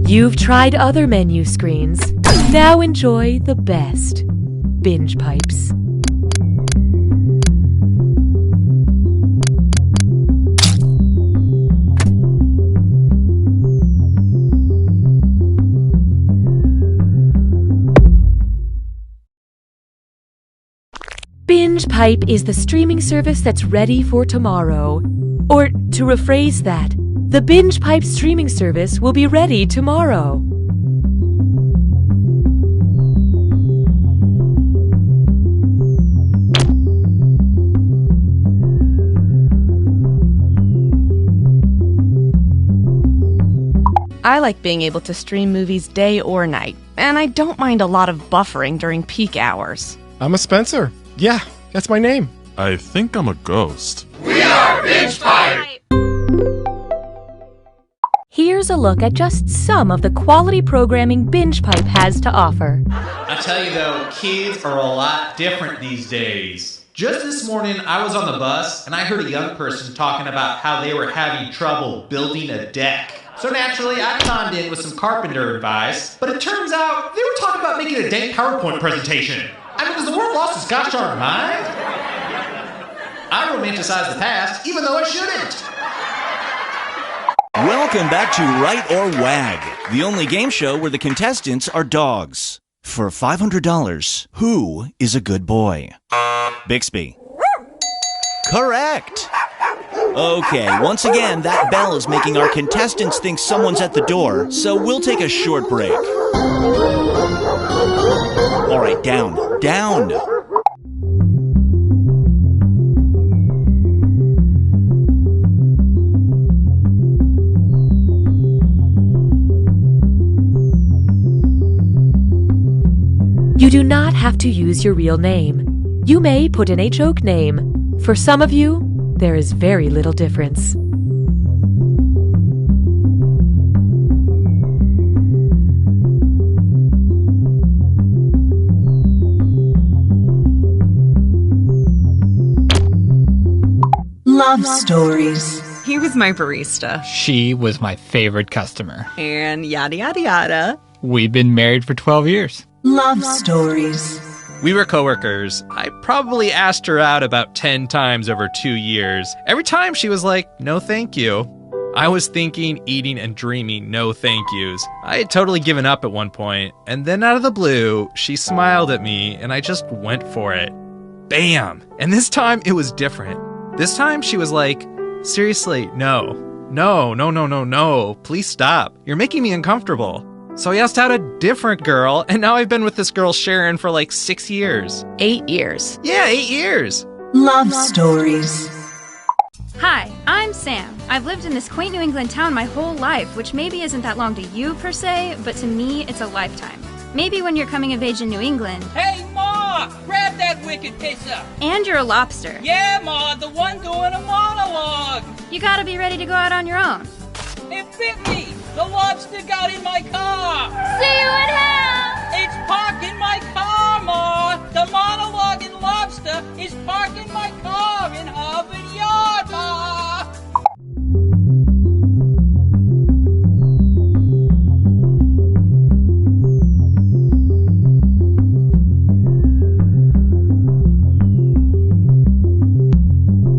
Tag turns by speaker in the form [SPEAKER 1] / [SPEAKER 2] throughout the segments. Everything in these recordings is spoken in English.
[SPEAKER 1] You've tried other menu screens. Now enjoy the best. Binge pipes. Binge Pipe is the streaming service that's ready for tomorrow. Or, to rephrase that, the Binge Pipe streaming service will be ready tomorrow.
[SPEAKER 2] I like being able to stream movies day or night, and I don't mind a lot of buffering during peak hours.
[SPEAKER 3] I'm a Spencer. Yeah, that's my name.
[SPEAKER 4] I think I'm a ghost.
[SPEAKER 5] We are Binge Pipe!
[SPEAKER 1] Here's a look at just some of the quality programming Binge Pipe has to offer.
[SPEAKER 6] I tell you though, kids are a lot different these days. Just this morning, I was on the bus, and I heard a young person talking about how they were having trouble building a deck. So naturally, I chimed in with some carpenter advice, but it turns out they were talking about making a dank PowerPoint presentation. I mean, has the world lost its gosh darn mind? I romanticize the past, even though I shouldn't.
[SPEAKER 7] Welcome back to Right or Wag, the only game show where the contestants are dogs. For $500, who is a good boy? Bixby. Correct. Okay, once again, that bell is making our contestants think someone's at the door, so we'll take a short break. All right, down.
[SPEAKER 1] You do not have to use your real name. You may put in a joke name. For some of you, there is very little difference.
[SPEAKER 8] Love stories.
[SPEAKER 9] He was my barista.
[SPEAKER 10] She was my favorite customer.
[SPEAKER 9] And yada yada yada.
[SPEAKER 10] We've been married for 12 years.
[SPEAKER 8] Love stories.
[SPEAKER 11] We were coworkers. I probably asked her out about 10 times over 2 years. Every time she was like, no thank you. I was thinking, eating, and dreaming no thank yous. I had totally given up at one point, and then out of the blue, she smiled at me, and I just went for it. Bam! And this time, it was different. This time, she was like, seriously, no, please stop. You're making me uncomfortable. So I asked out a different girl, and now I've been with this girl, Sharon, for like 6 years.
[SPEAKER 2] 8 years.
[SPEAKER 11] Yeah, 8 years.
[SPEAKER 8] Love stories.
[SPEAKER 12] Hi, I'm Sam. I've lived in this quaint New England town my whole life, which maybe isn't that long to you per se, but to me, it's a lifetime. Maybe when you're coming of age in New England.
[SPEAKER 13] Hey, Ma! Grab that wicked pisser!
[SPEAKER 12] And you're a lobster.
[SPEAKER 13] Yeah, Ma, the one doing a monologue!
[SPEAKER 12] You gotta be ready to go out on your own.
[SPEAKER 13] It bit me! The lobster got in my car!
[SPEAKER 12] See you in hell!
[SPEAKER 13] It's parked in my car, Ma! The monologuing lobster is parked in my car in Harvard Yard, Ma!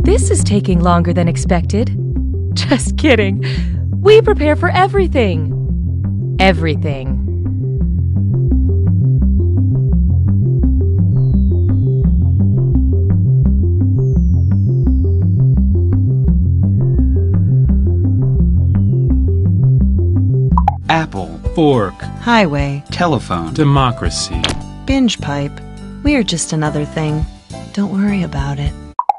[SPEAKER 1] This is taking longer than expected. Just kidding. We prepare for everything. Everything.
[SPEAKER 14] Apple, fork,
[SPEAKER 8] Highway,
[SPEAKER 14] telephone, democracy.
[SPEAKER 8] binge pipe. We are just another thing. Don't worry about it.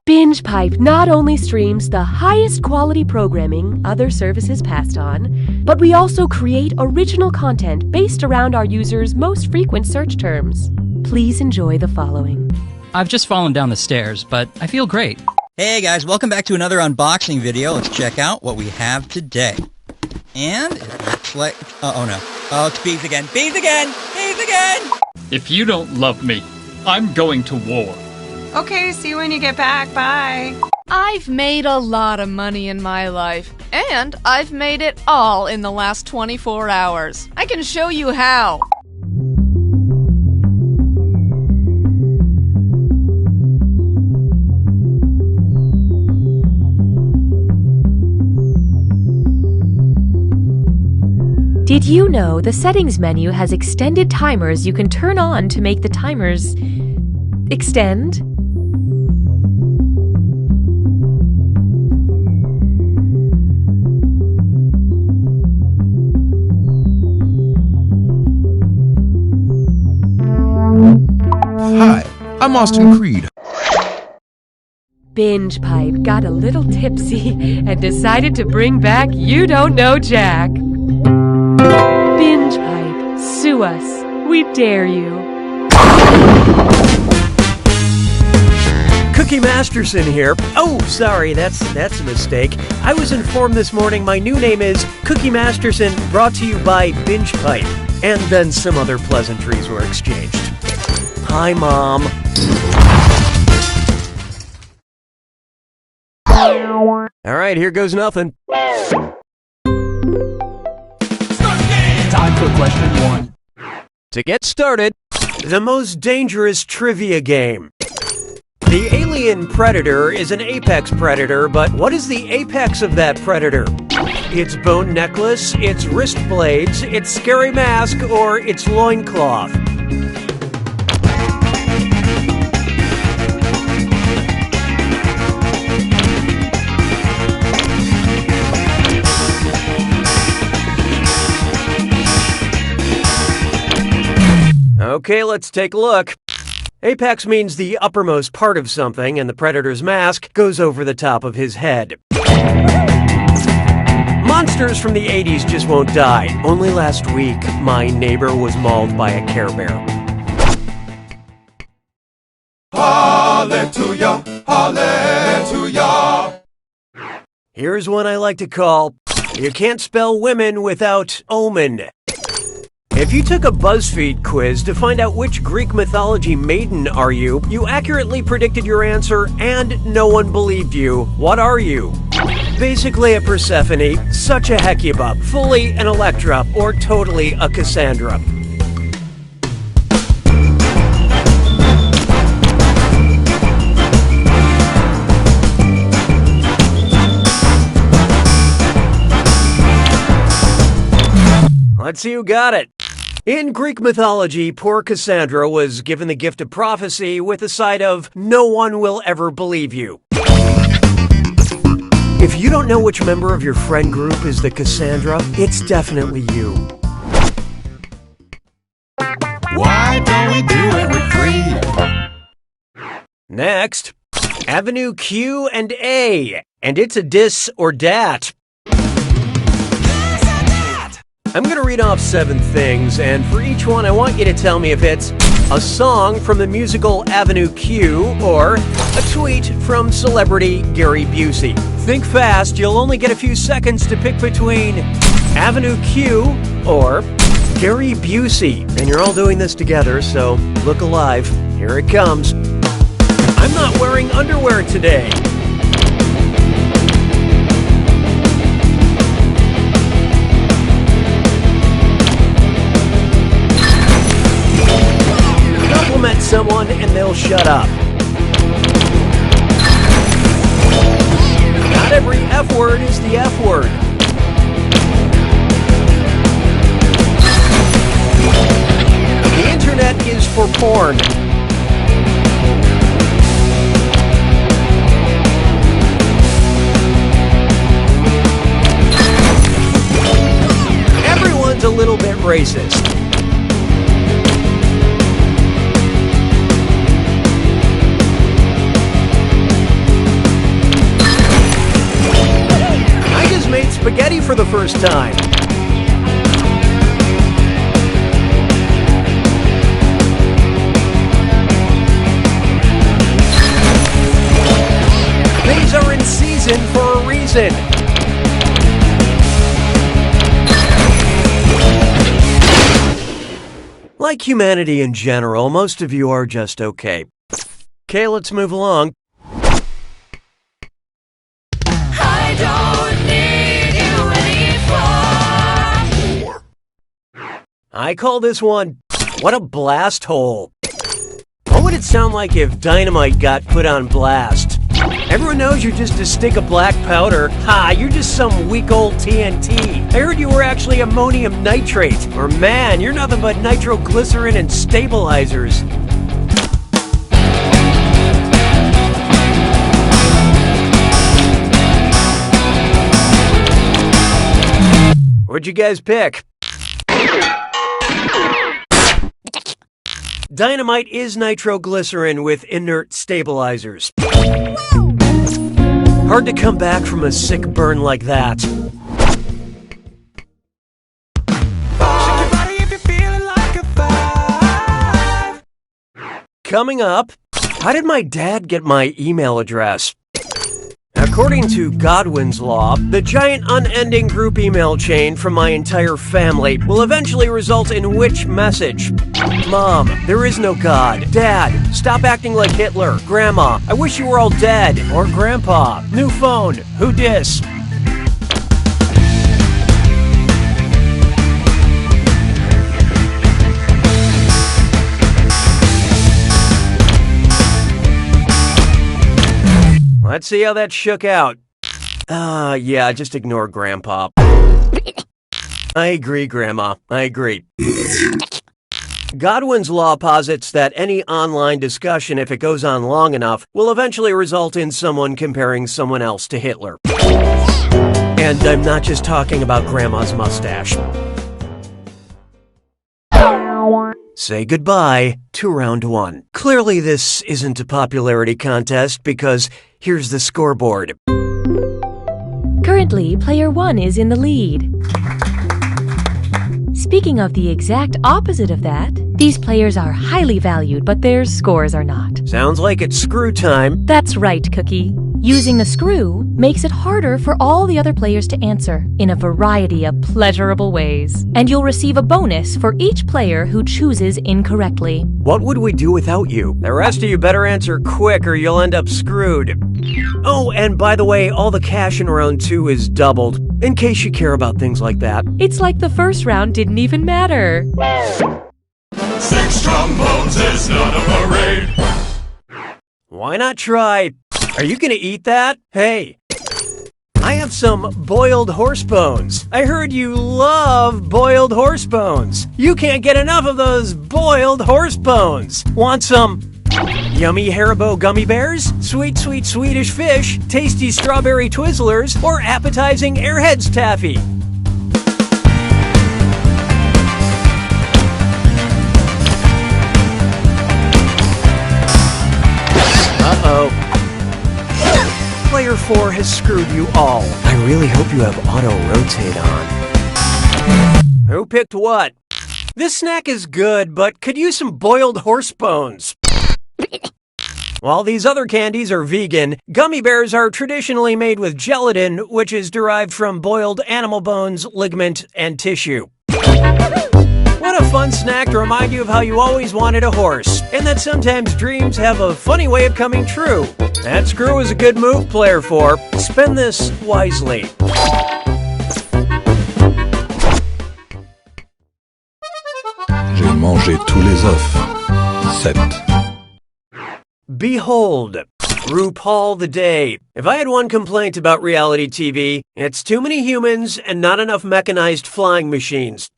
[SPEAKER 1] Binge Pipe not only streams the highest quality programming other services passed on, but we also create original content based around our users' most frequent search terms. Please enjoy the following.
[SPEAKER 15] I've just fallen down the stairs, but I feel great.
[SPEAKER 16] Hey guys, welcome back to another unboxing video. Let's check out what we have today. And it looks like... oh no. Oh, it's bees again. Bees again! Bees again!
[SPEAKER 10] If you don't love me, I'm going to war.
[SPEAKER 9] Okay, see you when you get back. Bye.
[SPEAKER 2] I've made a lot of money in my life, and I've made it all in the last 24 hours. I can show you how.
[SPEAKER 1] Did you know the settings menu has extended timers you can turn on to make the timers extend?
[SPEAKER 17] Hi, I'm Austin Creed.
[SPEAKER 1] Binge Pipe got a little tipsy and decided to bring back You Don't Know Jack. Binge Pipe, sue us. We dare you.
[SPEAKER 18] Cookie Masterson here. Oh, sorry, that's a mistake. I was informed this morning my new name is Cookie Masterson, brought to you by Binge Pipe. And then some other pleasantries were exchanged. Hi, Mom. All right, here goes nothing.
[SPEAKER 19] Time for question 1.
[SPEAKER 18] To get started, the most dangerous trivia game. The alien predator is an apex predator, but what is the apex of that predator? Its bone necklace, its wrist blades, its scary mask, or its loincloth? Okay, let's take a look. Apex means the uppermost part of something, and the predator's mask goes over the top of his head. Monsters from the 80s just won't die. Only last week, my neighbor was mauled by a Care Bear.
[SPEAKER 5] Hallelujah, hallelujah.
[SPEAKER 18] Here's one I like to call, you can't spell women without omen. If you took a BuzzFeed quiz to find out which Greek mythology maiden are you, you accurately predicted your answer and no one believed you. What are you? Basically a Persephone, such a Hecuba, fully an Electra, or totally a Cassandra. Let's see who got it. In Greek mythology, poor Cassandra was given the gift of prophecy with a side of, no one will ever believe you. If you don't know which member of your friend group is the Cassandra, it's definitely you.
[SPEAKER 5] Why don't we do it with free?
[SPEAKER 18] Next, Avenue Q and A, and it's a dis or dat. I'm going to read off 7 things, and for each one I want you to tell me if it's a song from the musical Avenue Q or a tweet from celebrity Gary Busey. Think fast, you'll only get a few seconds to pick between Avenue Q or Gary Busey. And you're all doing this together, so look alive. Here it comes. I'm not wearing underwear today. Compliment someone and they'll shut up. Not every F word is the F word. The internet is for porn. Everyone's a little bit racist. Made spaghetti for the first time. Things are in season for a reason. Like humanity in general, most of you are just okay. Okay, let's move along. I call this one, What a Blast Hole. What would it sound like if dynamite got put on blast? Everyone knows you're just a stick of black powder. Ha, you're just some weak old TNT. I heard you were actually ammonium nitrate. Or man, you're nothing but nitroglycerin and stabilizers. What'd you guys pick? Dynamite is nitroglycerin with inert stabilizers. Hard to come back from a sick burn like that. Coming up, how did my dad get my email address? According to Godwin's law, the giant unending group email chain from my entire family will eventually result in which message? Mom, there is no God. Dad, stop acting like Hitler. Grandma, I wish you were all dead. Or Grandpa, new phone, who dis? Let's see how that shook out. Yeah, just ignore Grandpa. I agree, Grandma. I agree. Godwin's law posits that any online discussion, if it goes on long enough, will eventually result in someone comparing someone else to Hitler. And I'm not just talking about Grandma's mustache. Say goodbye to round one. Clearly this isn't a popularity contest because here's the scoreboard.
[SPEAKER 1] Currently, player 1 is in the lead. Speaking of the exact opposite of that, these players are highly valued, but their scores are not.
[SPEAKER 18] Sounds like it's screw time.
[SPEAKER 1] That's right, Cookie. Using the screw makes it harder for all the other players to answer in a variety of pleasurable ways. And you'll receive a bonus for each player who chooses incorrectly.
[SPEAKER 18] What would we do without you? The rest of you better answer quick or you'll end up screwed. Oh, and by the way, all the cash in round 2 is doubled, in case you care about things like that.
[SPEAKER 1] It's like the first round didn't even matter.
[SPEAKER 5] 6 trombones is not a parade.
[SPEAKER 18] Why not try? Are you gonna eat that? Hey, I have some boiled horse bones. I heard you love boiled horse bones. You can't get enough of those boiled horse bones. Want some yummy Haribo gummy bears? Sweet, sweet Swedish fish? Tasty strawberry Twizzlers? Or appetizing Airheads taffy? Uh-oh. Player 4 has screwed you all. I really hope you have auto-rotate on. Who picked what? This snack is good, but could use some boiled horse bones. While these other candies are vegan, gummy bears are traditionally made with gelatin, which is derived from boiled animal bones, ligament, and tissue. What a fun snack to remind you of how you always wanted a horse, and that sometimes dreams have a funny way of coming true. That screw is a good move, player 4. Spend this wisely.
[SPEAKER 17] J'ai mangé tous les œufs. 7.
[SPEAKER 18] Behold, RuPaul the Day. If I had one complaint about reality TV, it's too many humans and not enough mechanized flying machines.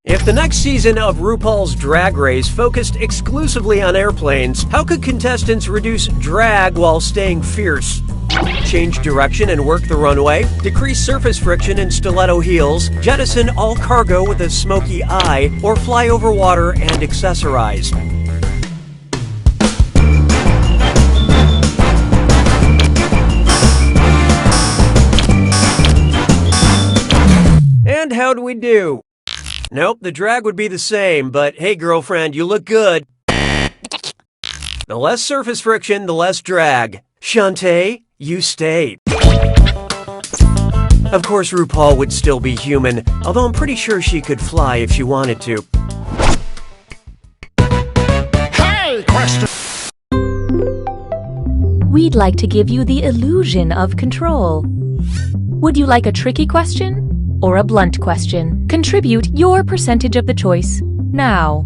[SPEAKER 18] If the next season of RuPaul's Drag Race focused exclusively on airplanes, how could contestants reduce drag while staying fierce? Change direction and work the runway, decrease surface friction in stiletto heels, jettison all cargo with a smoky eye, or fly over water and accessorize. And how'd we do? Nope, the drag would be the same, but hey girlfriend, you look good. The less surface friction, the less drag. Shantae, you stay. Of course, RuPaul would still be human, although I'm pretty sure she could fly if she wanted to.
[SPEAKER 5] Hey, question.
[SPEAKER 1] We'd like to give you the illusion of control. Would you like a tricky question? or a blunt question. Contribute your percentage of the choice now.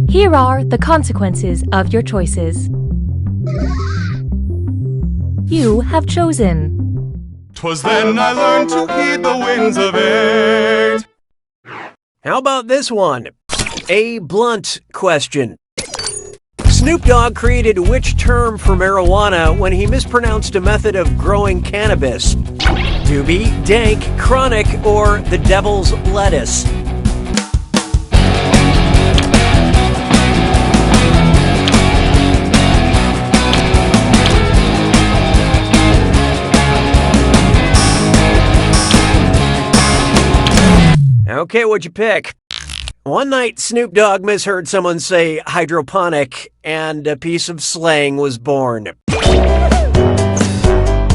[SPEAKER 1] Here are the consequences of your choices. You have chosen.
[SPEAKER 5] 'Twas then I learned to heed the winds of eight.
[SPEAKER 18] How about this one? A blunt question. Snoop Dogg created which term for marijuana when he mispronounced a method of growing cannabis? Doobie, dank, chronic, or the devil's lettuce? Okay, what'd you pick? One night, Snoop Dogg misheard someone say hydroponic, and a piece of slang was born.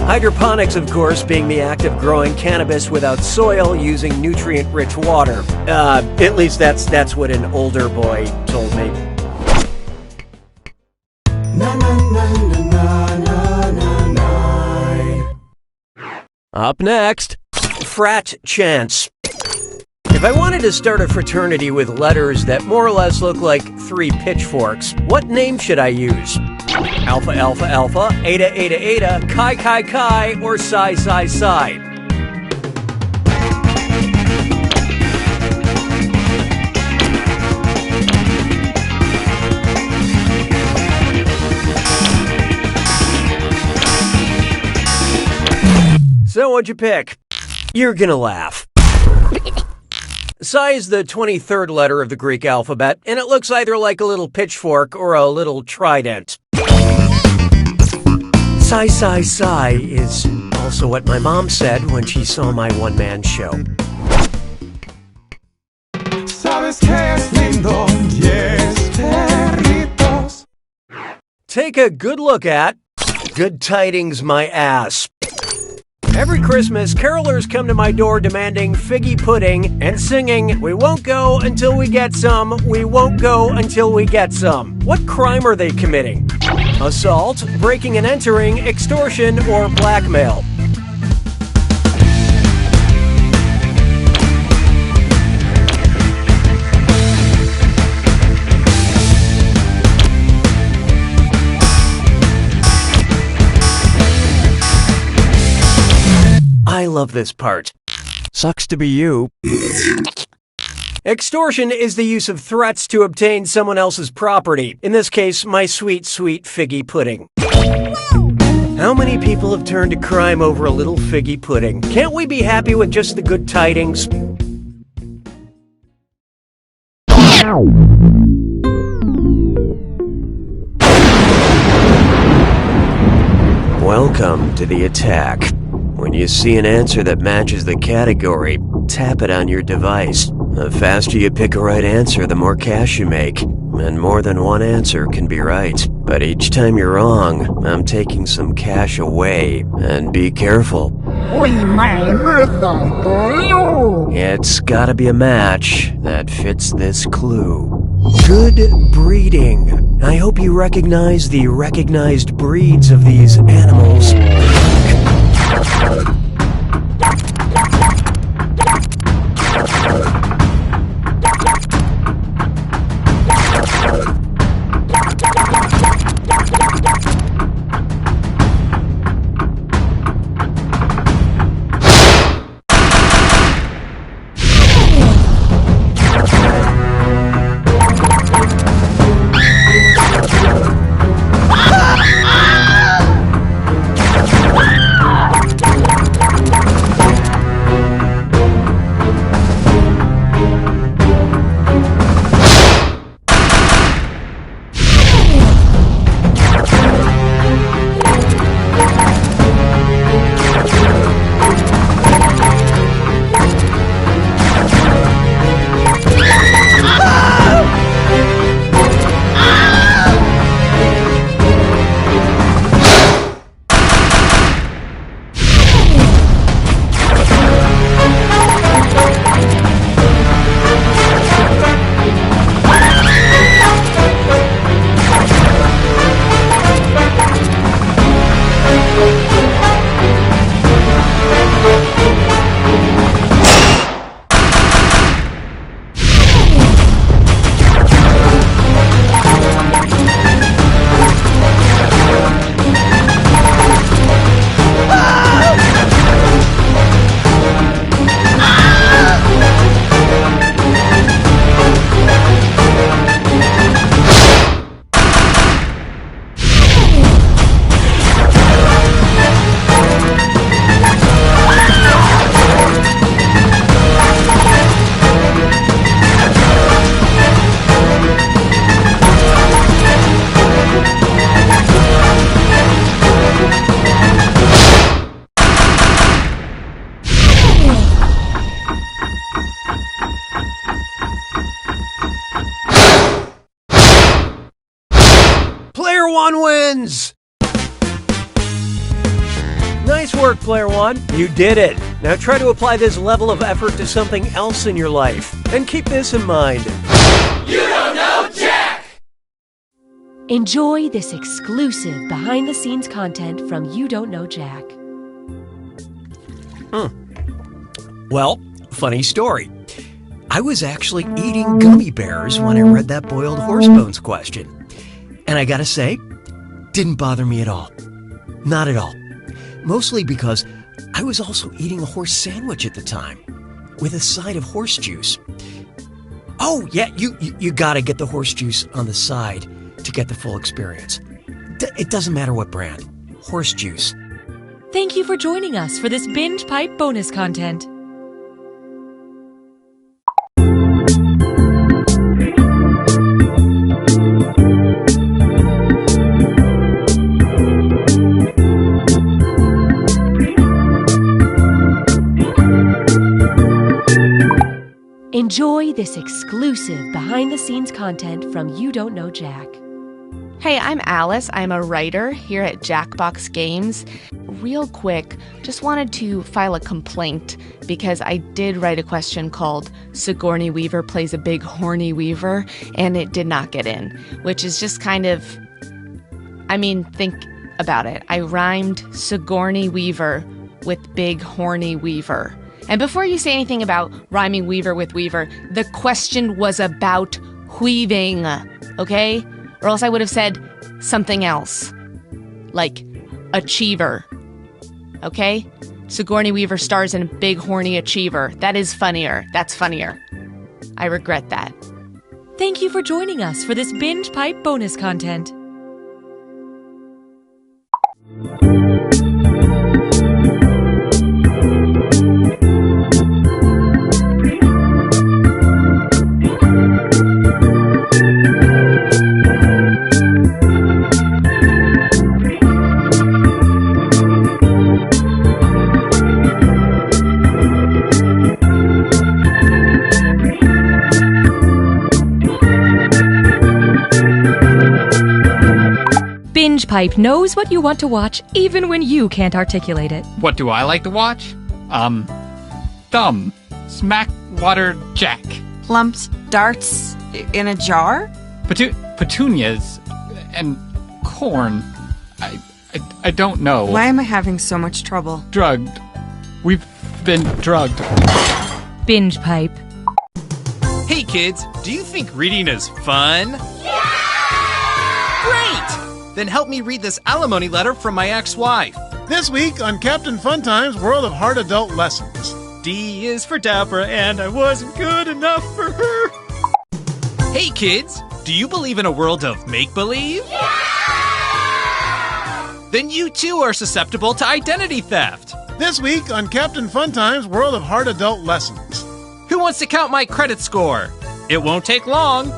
[SPEAKER 18] Hydroponics, of course, being the act of growing cannabis without soil using nutrient-rich water. At least that's what an older boy told me. Up next, frat chants. If I wanted to start a fraternity with letters that more or less look like 3 pitchforks, what name should I use? Alpha, Alpha, Alpha, Eta, Eta, Eta, Chi, Chi, Chi, or Psi, Psi, Psi? So what'd you pick? You're gonna laugh. Psi is the 23rd letter of the Greek alphabet, and it looks either like a little pitchfork or a little trident. Psi, Psi, Psi is also what my mom said when she saw my one-man show.
[SPEAKER 5] Sabes que es lindo, yes, perritos.
[SPEAKER 18] Take a good look at Good Tidings My Ass. Every Christmas, carolers come to my door demanding figgy pudding and singing, "We won't go until we get some, we won't go until we get some." What crime are they committing? Assault, breaking and entering, extortion, or blackmail? I love this part. Sucks to be you. Extortion is the use of threats to obtain someone else's property. In this case, my sweet, sweet figgy pudding. How many people have turned to crime over a little figgy pudding? Can't we be happy with just the good tidings? Welcome to the attack. When you see an answer that matches the category, tap it on your device. The faster you pick a right answer, the more cash you make. And more than one answer can be right. But each time you're wrong, I'm taking some cash away. And be careful. It's gotta be a match that fits this clue. Good breeding. I hope you recognize the recognized breeds of these animals. Player One wins! Nice work, Player One. You did it. Now try to apply this level of effort to something else in your life. And keep this in mind.
[SPEAKER 5] You don't know Jack!
[SPEAKER 1] Enjoy this exclusive behind-the-scenes content from You Don't Know Jack.
[SPEAKER 18] Well, funny story. I was actually eating gummy bears when I read that boiled horse bones question. And I gotta say, didn't bother me at all. Not at all. Mostly because I was also eating a horse sandwich at the time, with a side of horse juice. Oh, yeah, you gotta get the horse juice on the side to get the full experience. It doesn't matter what brand. Horse juice.
[SPEAKER 1] Thank you for joining us for this Binge Pipe bonus content. Enjoy this exclusive behind-the-scenes content from You Don't Know Jack.
[SPEAKER 2] Hey, I'm Alice. I'm a writer here at Jackbox Games. Real quick, just wanted to file a complaint because I did write a question called Sigourney Weaver Plays a Big Horny Weaver, and it did not get in, which is just kind of, think about it. I rhymed Sigourney Weaver with Big Horny Weaver. And before you say anything about rhyming Weaver with Weaver, the question was about weaving, okay? Or else I would have said something else, like Achiever, okay? Sigourney Weaver stars in Big Horny Achiever. That is funnier. That's funnier. I regret that.
[SPEAKER 1] Thank you for joining us for this Binge Pipe bonus content. Binge Pipe knows what you want to watch even when you can't articulate it.
[SPEAKER 10] What do I like to watch? Thumb. Smack Water Jack.
[SPEAKER 9] Lumped darts in a jar?
[SPEAKER 10] Petunias and corn. I don't know.
[SPEAKER 9] Why am I having so much trouble?
[SPEAKER 10] Drugged. We've been drugged.
[SPEAKER 1] Binge Pipe.
[SPEAKER 11] Hey kids, do you think reading is fun? Yeah! Great! Then help me read this alimony letter from my ex-wife.
[SPEAKER 3] This week on Captain Funtime's World of Hard Adult Lessons.
[SPEAKER 11] D is for Deborah, and I wasn't good enough for her. Hey kids, do you believe in a world of make-believe? Yeah! Then you too are susceptible to identity theft.
[SPEAKER 3] This week on Captain Funtime's World of Hard Adult Lessons.
[SPEAKER 11] Who wants to count my credit score? It won't take long.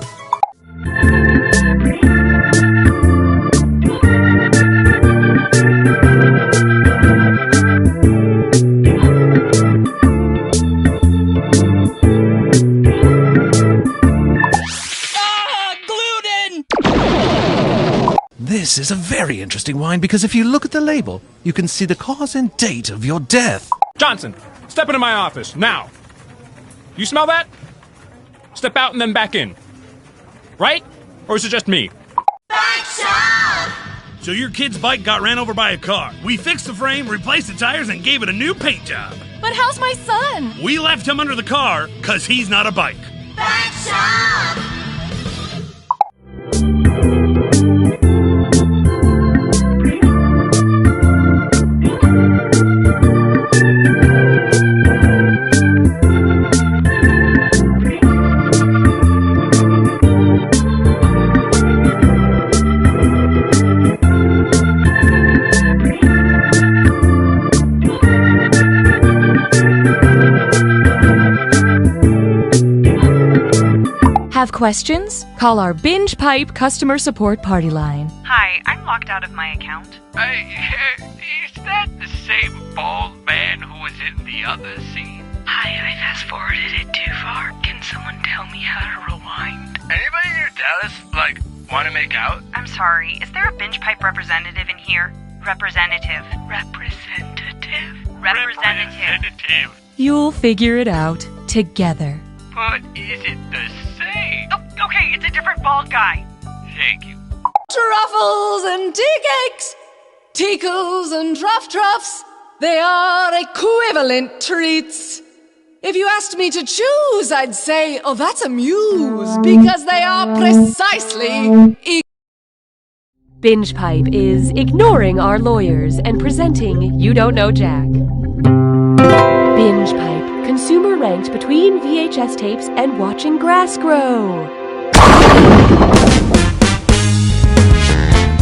[SPEAKER 20] This is a very interesting wine because if you look at the label, you can see the cause and date of your death.
[SPEAKER 21] Johnson, step into my office, now. You smell that? Step out and then back in. Right? Or is it just me?
[SPEAKER 22] So your kid's bike got ran over by a car. We fixed the frame, replaced the tires, and gave it a new paint job.
[SPEAKER 23] But how's my son?
[SPEAKER 22] We left him under the car because he's not a bike.
[SPEAKER 1] Have questions? Call our Binge Pipe customer support party line.
[SPEAKER 24] Hi, I'm locked out of my account.
[SPEAKER 25] Is that the same bald man who was in the other scene?
[SPEAKER 24] Hi, I fast-forwarded it too far. Can someone tell me how to rewind?
[SPEAKER 25] Anybody near Dallas, Want to make out?
[SPEAKER 24] I'm sorry, is there a binge pipe representative in here? Representative.
[SPEAKER 1] You'll figure it out together.
[SPEAKER 25] But is it the same?
[SPEAKER 24] Oh, okay, it's a different bald guy.
[SPEAKER 25] Thank you.
[SPEAKER 4] Truffles and tea cakes, tickles and truffs, they are equivalent treats. If you asked me to choose, I'd say, oh, that's a muse, because they are precisely
[SPEAKER 1] Binge Pipe is ignoring our lawyers and presenting You Don't Know Jack. Binge Pipe, consumer ranked between VHS tapes and watching grass grow.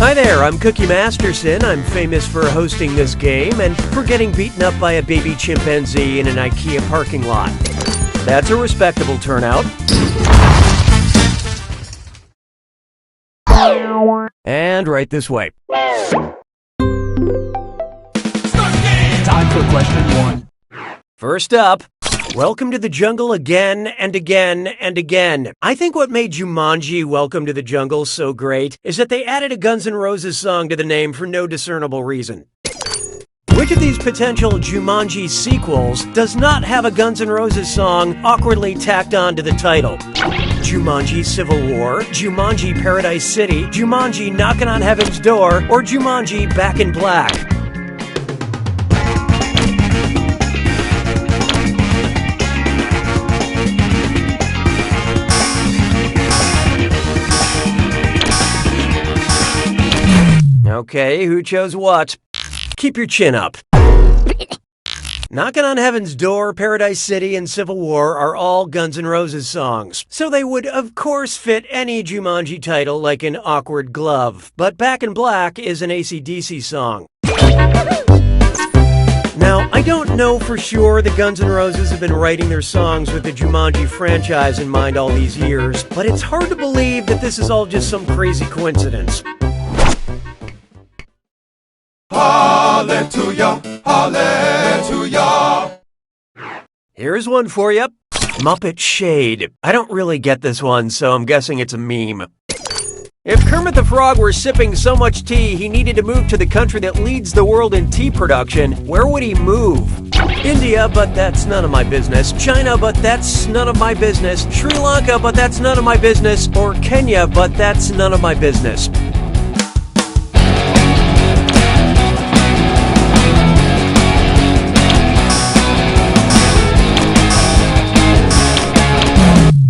[SPEAKER 18] Hi there, I'm Cookie Masterson. I'm famous for hosting this game and for getting beaten up by a baby chimpanzee in an IKEA parking lot. That's a respectable turnout. And right this way.
[SPEAKER 19] Time for question 1.
[SPEAKER 18] First up, Welcome to the Jungle again and again and again. I think what made Jumanji Welcome to the Jungle so great is that they added a Guns N' Roses song to the name for no discernible reason. Which of these potential Jumanji sequels does not have a Guns N' Roses song awkwardly tacked on to the title? Jumanji Civil War, Jumanji Paradise City, Jumanji Knockin' on Heaven's Door, or Jumanji Back in Black? Okay, who chose what? Keep your chin up. Knockin' on Heaven's Door, Paradise City, and Civil War are all Guns N' Roses songs, so they would of course fit any Jumanji title like an awkward glove. But Back in Black is an AC/DC song. Now, I don't know for sure the Guns N' Roses have been writing their songs with the Jumanji franchise in mind all these years, but it's hard to believe that this is all just some crazy coincidence.
[SPEAKER 5] Hallelujah, hallelujah.
[SPEAKER 18] Here's one for you. Muppet Shade. I don't really get this one, so I'm guessing it's a meme. If Kermit the Frog were sipping so much tea he needed to move to the country that leads the world in tea production, where would he move? India, but that's none of my business. China, but that's none of my business. Sri Lanka, but that's none of my business. Or Kenya, but that's none of my business.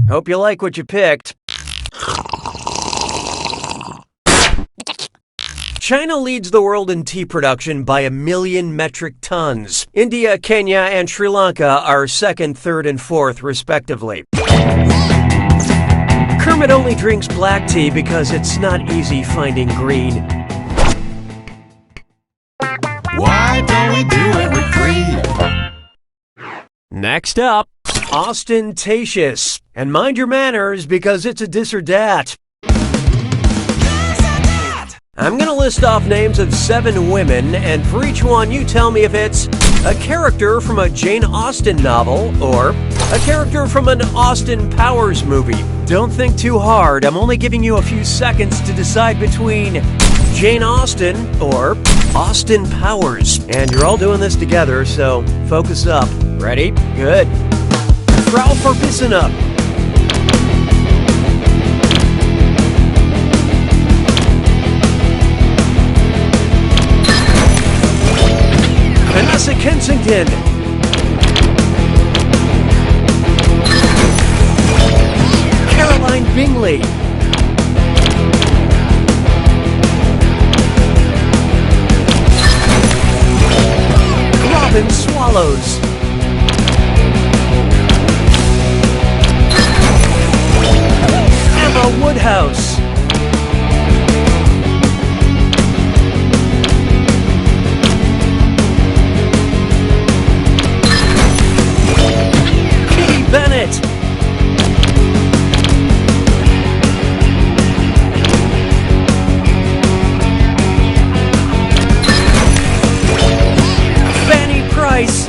[SPEAKER 18] Hope you like what you picked. China leads the world in tea production by 1 million metric tons. India, Kenya, and Sri Lanka are second, third, and fourth, respectively. Kermit only drinks black tea because it's not easy finding green.
[SPEAKER 5] Why don't we do it with free?
[SPEAKER 18] Next up, ostentatious. And mind your manners because it's a dis or dat. I'm going to list off names of 7 women, and for each one you tell me if it's a character from a Jane Austen novel or a character from an Austin Powers movie. Don't think too hard. I'm only giving you a few seconds to decide between Jane Austen or Austin Powers. And you're all doing this together, so focus up. Ready? Good. Frau verbissen up. Vanessa Kensington. Caroline Bingley. Robin Swallows. Emma Woodhouse. Kitty Bennett. Fanny Price.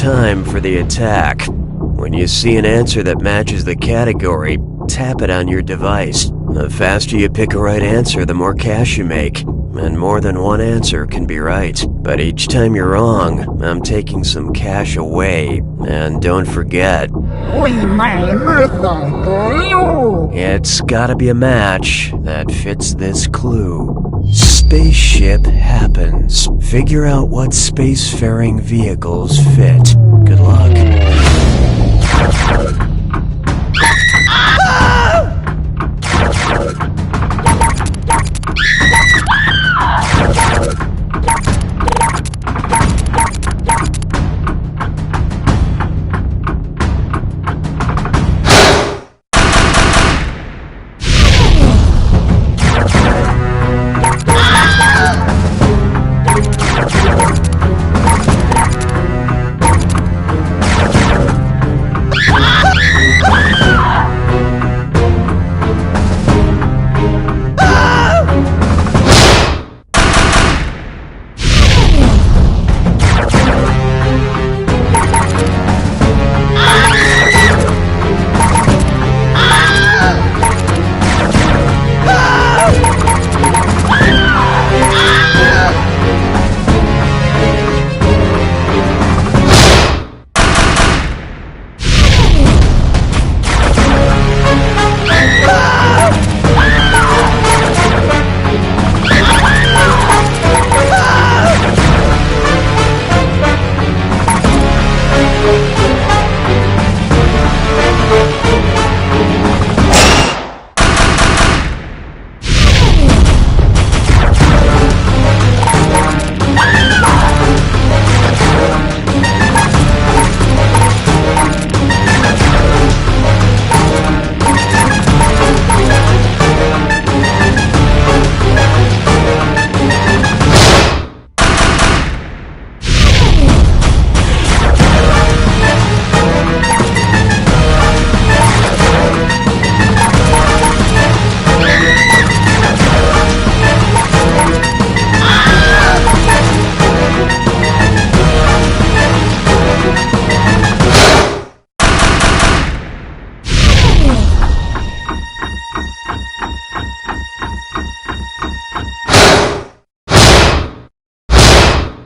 [SPEAKER 18] time for the attack. When you see an answer that matches the category, tap it on your device. The faster you pick a right answer, the more cash you make. And more than one answer can be right. But each time you're wrong, I'm taking some cash away. And don't forget, it's gotta be a match that fits this clue. Spaceship happens. Figure out what spacefaring vehicles fit. Good luck.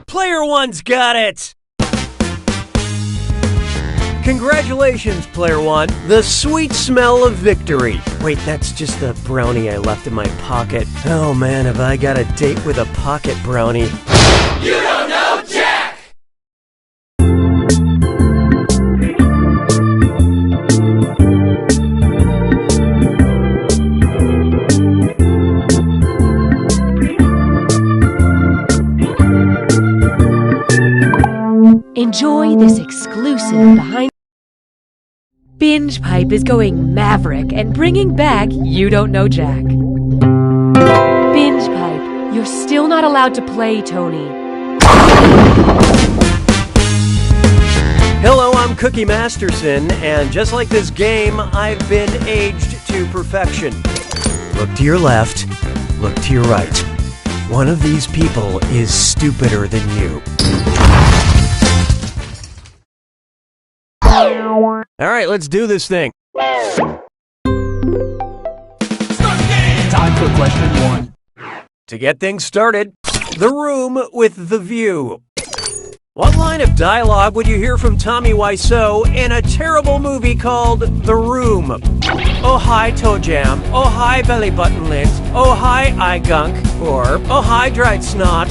[SPEAKER 18] Player One's got it! Congratulations, Player One. The sweet smell of victory. Wait, that's just the brownie I left in my pocket. Oh man, have I got a date with a pocket brownie.
[SPEAKER 5] You don't know Jack!
[SPEAKER 1] Enjoy this exclusive behind. Binge Pipe is going maverick and bringing back You Don't Know Jack. Binge Pipe, you're still not allowed to play, Tony.
[SPEAKER 18] Hello, I'm Cookie Masterson, and just like this game, I've been aged to perfection. Look to your left, look to your right. One of these people is stupider than you. All right, let's do this thing.
[SPEAKER 19] Time for question one.
[SPEAKER 18] To get things started, The Room with the View. What line of dialogue would you hear from Tommy Wiseau in a terrible movie called The Room? Oh hi toe jam, oh hi belly button lint, oh hi eye gunk, or oh hi dried snot.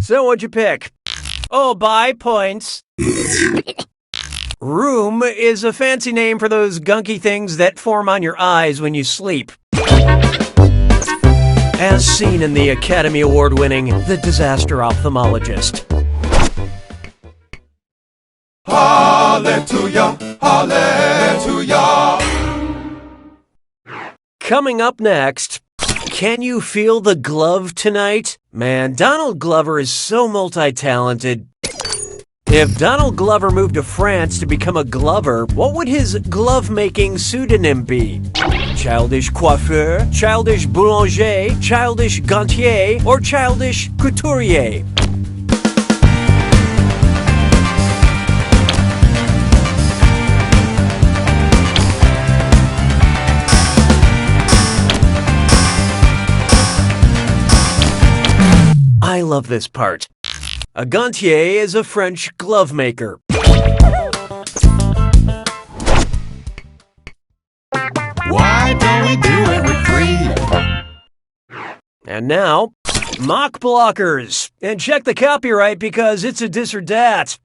[SPEAKER 18] So what'd you pick? Oh, buy points. Room is a fancy name for those gunky things that form on your eyes when you sleep. As seen in the Academy Award-winning The Disaster Ophthalmologist.
[SPEAKER 5] Hallelujah, hallelujah.
[SPEAKER 18] Coming up next, can you feel the glove tonight? Man, Donald Glover is so multi-talented. If Donald Glover moved to France to become a glover, what would his glove-making pseudonym be? Childish coiffeur, childish boulanger, childish gantier, or childish couturier? I love this part. A gantier is a French glove maker.
[SPEAKER 5] Why don't we do it with free?
[SPEAKER 18] And now, mock blockers. And check the copyright because it's a dis or dat.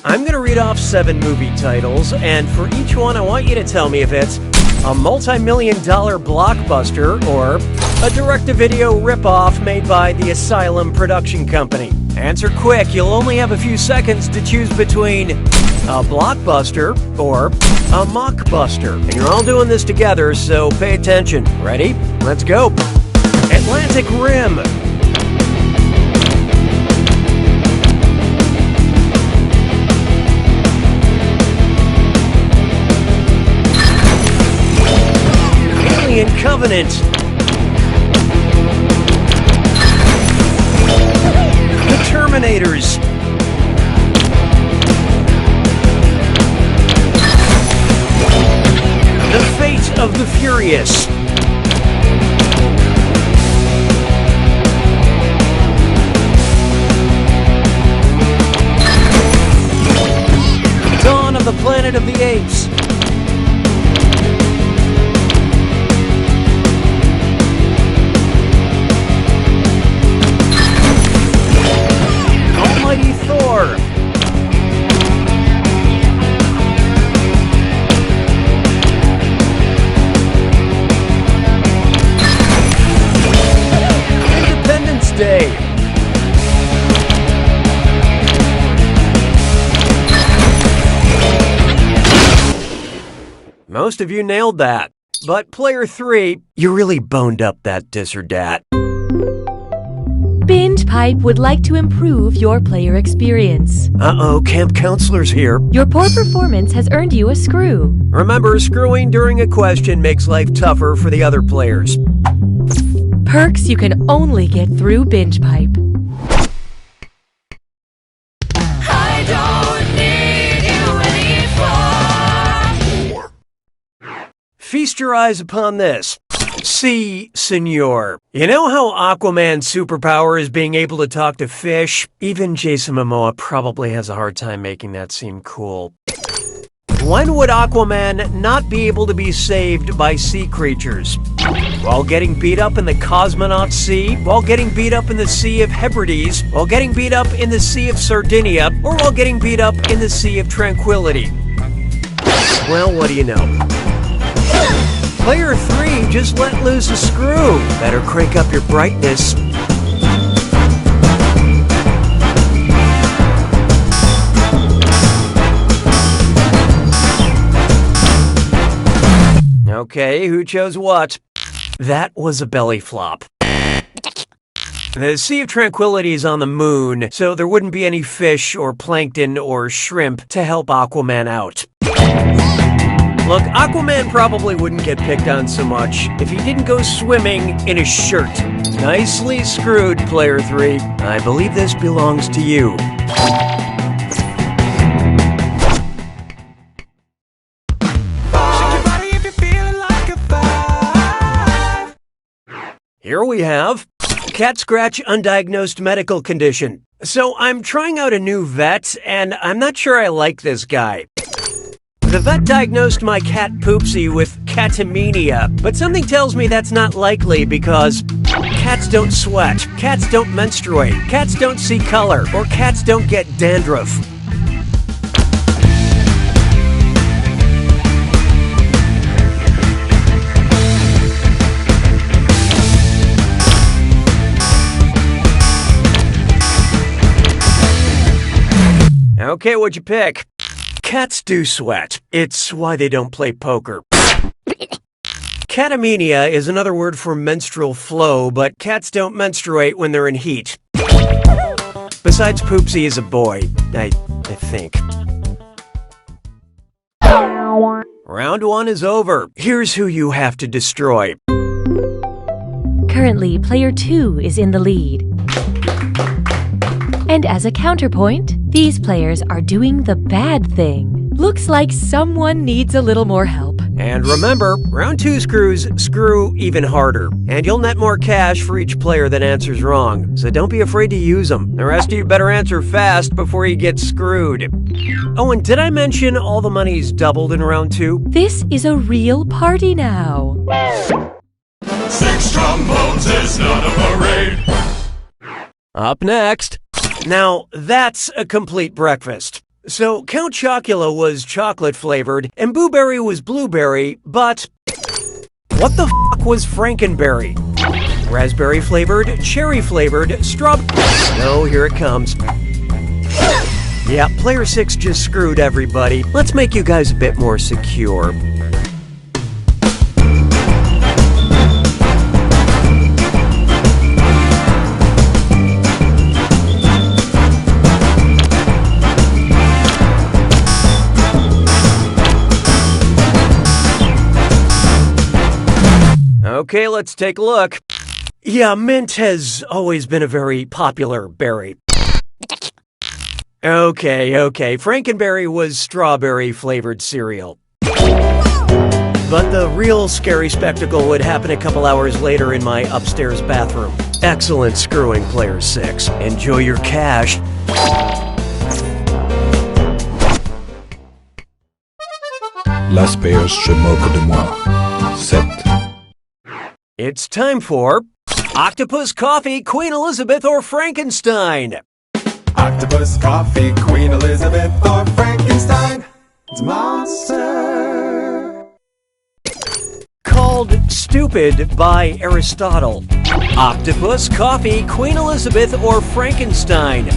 [SPEAKER 18] I'm going to read off 7 movie titles, and for each one I want you to tell me if it's a multi-million-dollar blockbuster or a direct-to-video ripoff made by the Asylum Production Company. Answer quick, you'll only have a few seconds to choose between a blockbuster or a mockbuster. And you're all doing this together, so pay attention. Ready? Let's go. Atlantic Rim. Alien Covenant. The Terminators. The Fate of the Furious. Dawn of the Planet of the Apes. Almighty Thor. Independence Day. Most of you nailed that. But player 3, you really boned up that dis or dat.
[SPEAKER 1] Binge Pipe would like to improve your player experience.
[SPEAKER 18] Uh-oh, camp counselor's here.
[SPEAKER 1] Your poor performance has earned you a screw.
[SPEAKER 18] Remember, screwing during a question makes life tougher for the other players.
[SPEAKER 1] Perks you can only get through Binge Pipe.
[SPEAKER 4] I don't need you anymore.
[SPEAKER 18] Feast your eyes upon this. See, senor. You know how Aquaman's superpower is being able to talk to fish? Even Jason Momoa probably has a hard time making that seem cool. When would Aquaman not be able to be saved by sea creatures? While getting beat up in the Cosmonaut Sea? While getting beat up in the Sea of Hebrides? While getting beat up in the Sea of Sardinia? Or while getting beat up in the Sea of Tranquility? Well, what do you know? Player 3 just let loose a screw. Better crank up your brightness. Okay, who chose what? That was a belly flop. The Sea of Tranquility is on the moon, so there wouldn't be any fish or plankton or shrimp to help Aquaman out. Look, Aquaman probably wouldn't get picked on so much if he didn't go swimming in a shirt. Nicely screwed, player 3. I believe this belongs to you. Here we have cat scratch undiagnosed medical condition. So I'm trying out a new vet, and I'm not sure I like this guy. The vet diagnosed my cat Poopsie with catamenia, but something tells me that's not likely because cats don't sweat, cats don't menstruate, cats don't see color, or cats don't get dandruff. Okay, what'd you pick? Cats do sweat. It's why they don't play poker. Catamenia is another word for menstrual flow, but cats don't menstruate when they're in heat. Besides, Poopsie is a boy, I think. Round 1 is over. Here's who you have to destroy.
[SPEAKER 1] Currently, player 2 is in the lead. And as a counterpoint, these players are doing the bad thing. Looks like someone needs a little more help.
[SPEAKER 18] And remember, round 2 screws screw even harder. And you'll net more cash for each player that answers wrong. So don't be afraid to use them. The rest of you better answer fast before you get screwed. Oh, and did I mention all the money's doubled in round 2?
[SPEAKER 1] This is a real party now.
[SPEAKER 5] 6 trombones is not a parade.
[SPEAKER 18] Up next. Now, that's a complete breakfast. So, Count Chocula was chocolate-flavored, and Booberry was blueberry, but what the f*** was Frankenberry? Raspberry-flavored, cherry-flavored, strawberry... No, here it comes. Yeah, player 6 just screwed everybody. Let's make you guys a bit more secure. Okay, let's take a look. Yeah, mint has always been a very popular berry. Okay. Frankenberry was strawberry-flavored cereal. But the real scary spectacle would happen a couple hours later in my upstairs bathroom. Excellent screwing, player 6. Enjoy your cash.
[SPEAKER 17] Las payeurs se moquent de moi. 7.
[SPEAKER 18] It's time for Octopus, Coffee, Queen Elizabeth, or Frankenstein.
[SPEAKER 5] Octopus, coffee, Queen Elizabeth, or Frankenstein. It's a monster.
[SPEAKER 18] Called Stupid by Aristotle. Octopus, Coffee, Queen Elizabeth, or Frankenstein.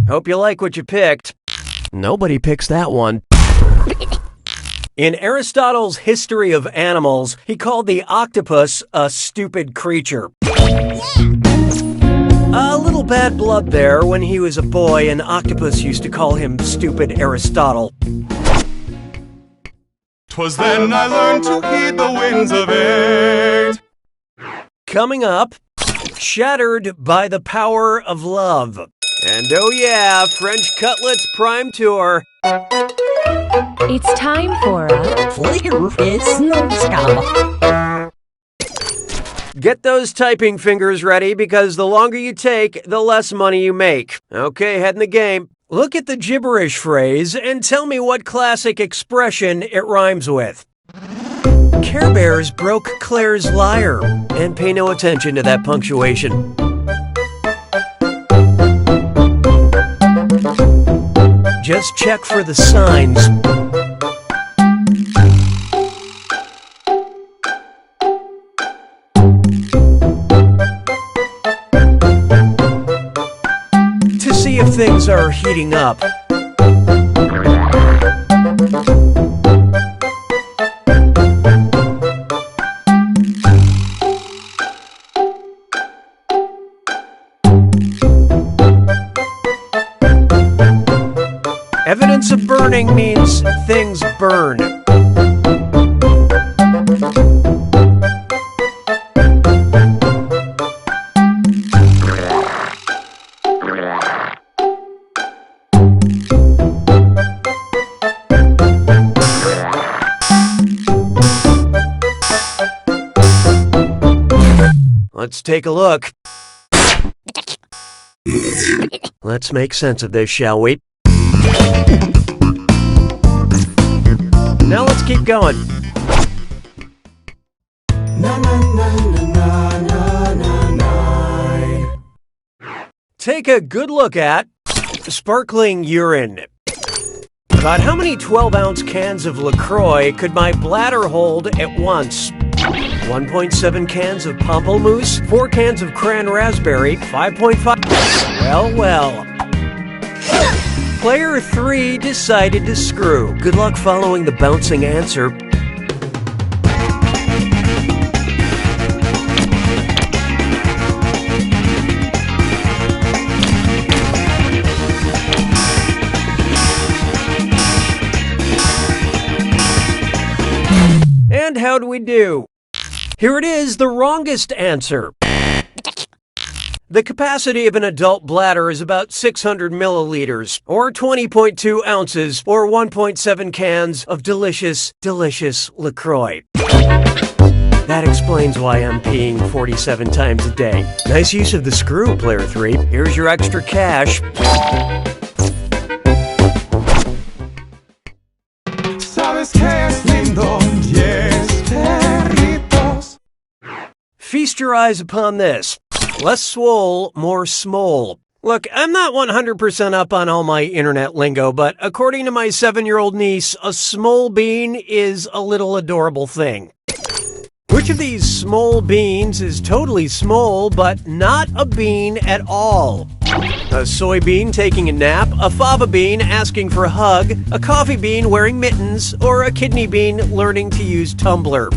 [SPEAKER 18] Hope you like what you picked. Nobody picks that one. In Aristotle's History of Animals, he called the octopus a stupid creature. A little bad blood there. When he was a boy, an octopus used to call him Stupid Aristotle.
[SPEAKER 5] 'Twas then I learned to heed the winds of 8.
[SPEAKER 18] Coming up, Shattered by the Power of Love. And oh yeah, French Cutlets Prime Tour.
[SPEAKER 1] It's time for a
[SPEAKER 18] Get those typing fingers ready, because the longer you take, the less money you make. Okay, head in the game. Look at the gibberish phrase and tell me what classic expression it rhymes with. Care Bears broke Claire's lyre. And pay no attention to that punctuation. Just check for the signs. To see if things are heating up. Evidence of burning means things burn. Let's take a look. Let's make sense of this, shall we? Now let's keep going. Take a good look at sparkling urine. About how many 12-ounce cans of LaCroix could my bladder hold at once? 1.7 cans of Pamplemousse, 4 cans of Cran Raspberry, 5.5... Well. Player 3 decided to screw. Good luck following the bouncing answer. And how do we do? Here it is, the wrongest answer. The capacity of an adult bladder is about 600 milliliters, or 20.2 ounces, or 1.7 cans of delicious, delicious LaCroix. That explains why I'm peeing 47 times a day. Nice use of the screw, Player 3. Here's your extra cash.
[SPEAKER 5] ¿Sabes qué es lindo? Yes, perritos.
[SPEAKER 18] Feast your eyes upon this. Less swole, more smole. Look, I'm not 100% up on all my internet lingo, but according to my 7-year-old niece, a smole bean is a little adorable thing. Which of these smole beans is totally smole, but not a bean at all? A soybean taking a nap, a fava bean asking for a hug, a coffee bean wearing mittens, or a kidney bean learning to use Tumblr?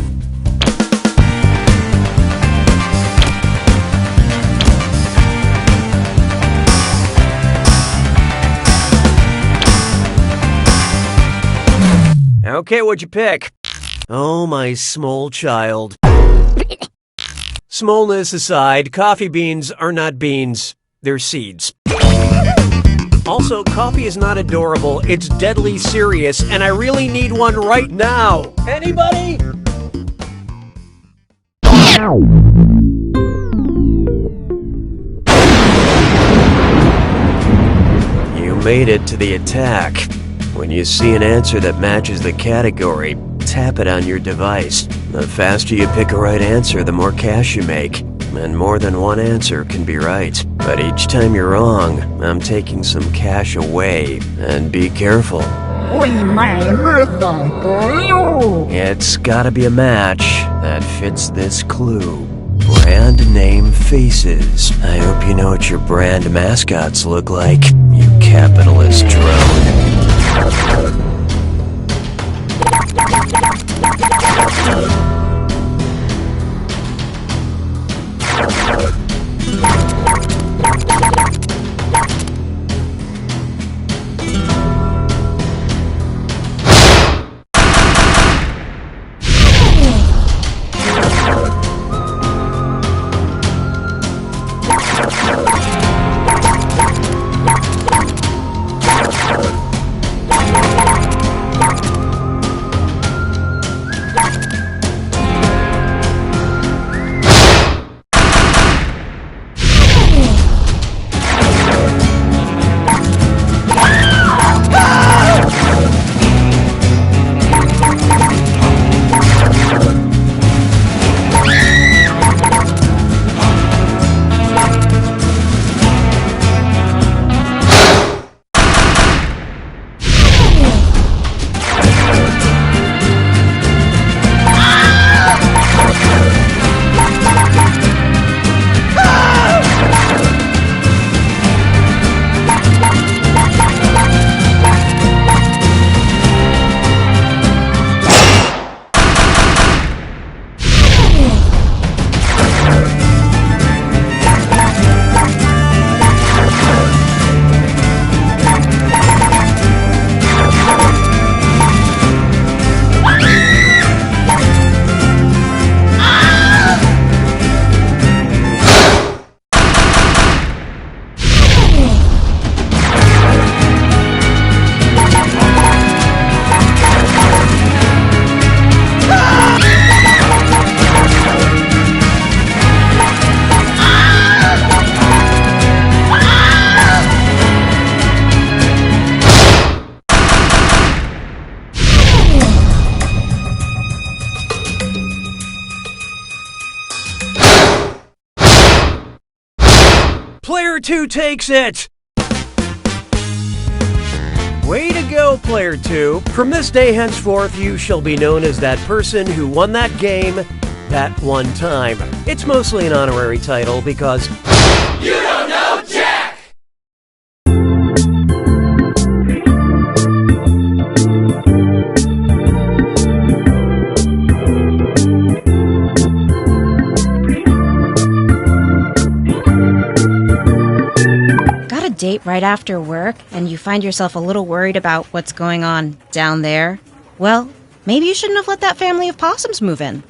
[SPEAKER 18] Okay, what'd you pick? Oh, my small child. Smallness aside, coffee beans are not beans. They're seeds. Also, coffee is not adorable. It's deadly serious, and I really need one right now. Anybody? You made it to the attack. When you see an answer that matches the category, tap it on your device. The faster you pick a right answer, the more cash you make. And more than one answer can be right. But each time you're wrong, I'm taking some cash away. And be careful. It's gotta be a match that fits this clue. Brand name faces. I hope you know what your brand mascots look like, you capitalist drone. Player 2 takes it! Way to go, Player 2. From this day henceforth, you shall be known as that person who won that game that one time. It's mostly an honorary title because... You don't know Jack!
[SPEAKER 6] date right after work and you find yourself a little worried about what's going on down there, well, maybe you shouldn't have let that family of possums move in.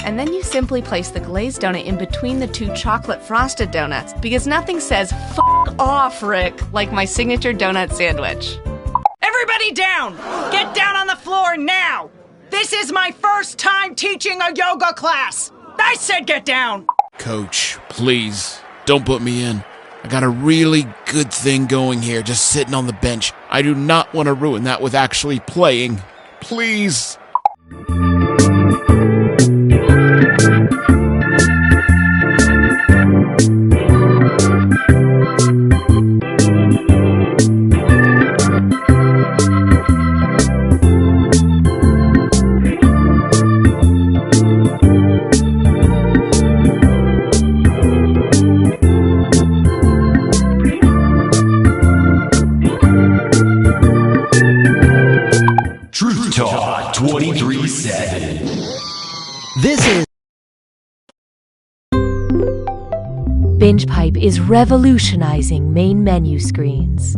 [SPEAKER 2] And then you simply place the glazed donut in between the 2 chocolate frosted donuts, because nothing says "F off, Rick" like my signature donut sandwich.
[SPEAKER 7] Everybody down! Get down on the floor now! This is my first time teaching a yoga class! I said get down!
[SPEAKER 12] Coach, please, don't put me in. I got a really good thing going here, just sitting on the bench. I do not want to ruin that with actually playing. Please.
[SPEAKER 5] Truth Talk 23/7.
[SPEAKER 16] This is
[SPEAKER 1] BingePipe is revolutionizing main menu screens.